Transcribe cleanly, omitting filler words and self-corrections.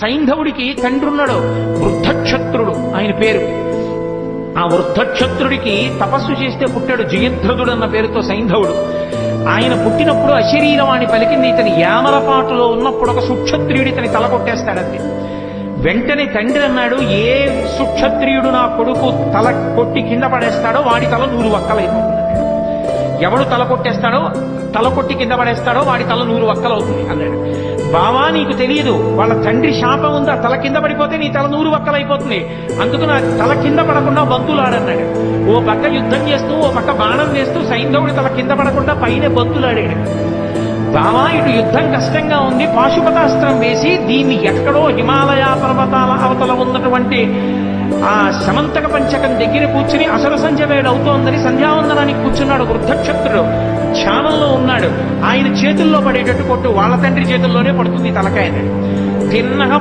సైంధవుడికి తండ్రి ఉన్నాడు, వృద్ధక్షత్రుడు ఆయన పేరు. ఆ వృద్ధక్షత్రుడికి తపస్సు చేస్తే పుట్టాడు, జయద్రథుడు అన్న పేరుతో సైంధవుడు. ఆయన పుట్టినప్పుడు అశరీరవాణి పలికింది. ఇతని యామలపాటులో ఉన్నప్పుడు ఒక సుక్షత్రియుడు ఇతని తల కొట్టేస్తాడంతే. వెంటనే తండ్రి అన్నాడు, ఏ సుక్షత్రియుడు నా కొడుకు తల కొట్టి కింద పడేస్తాడో వాడి తల 100 వక్కలైపోతుంది. ఎవడు తల కొట్టేస్తాడో, తల కొట్టి కింద పడేస్తాడో వాడి తల 100 వక్కలవుతుంది అన్నాడు. బావా, నీకు తెలియదు, వాళ్ళ తండ్రి శాపం ఉంది, ఆ తల కింద పడిపోతే నీ తల 100 వక్కలైపోతుంది, అందుకు నా తల కింద పడకుండా బంతులాడన్నాడు. ఓ పక్క యుద్ధం చేస్తూ ఓ పక్క బాణం వేస్తూ సైంధవుడి తల కింద పడకుండా పైన బంతులాడాడు. బావా, ఇటు యుద్ధం కష్టంగా ఉంది, పాశుపతాస్త్రం వేసి దీన్ని ఎక్కడో హిమాలయ పర్వతాల అవతల ఉన్నటువంటి ఆ సమంతక పంచకం దగ్గర కూర్చుని అసలు సంధ్య వేడవుతోందని సంధ్యావందనానికి కూర్చున్నాడు వృద్ధక్షత్రుడు. ధ్యానంలో ఉన్నాడు. ఆయన చేతుల్లో పడేటట్టు కొట్టు, వాళ్ళ తండ్రి చేతుల్లోనే పడుతుంది తలకాయ. తిన్నగా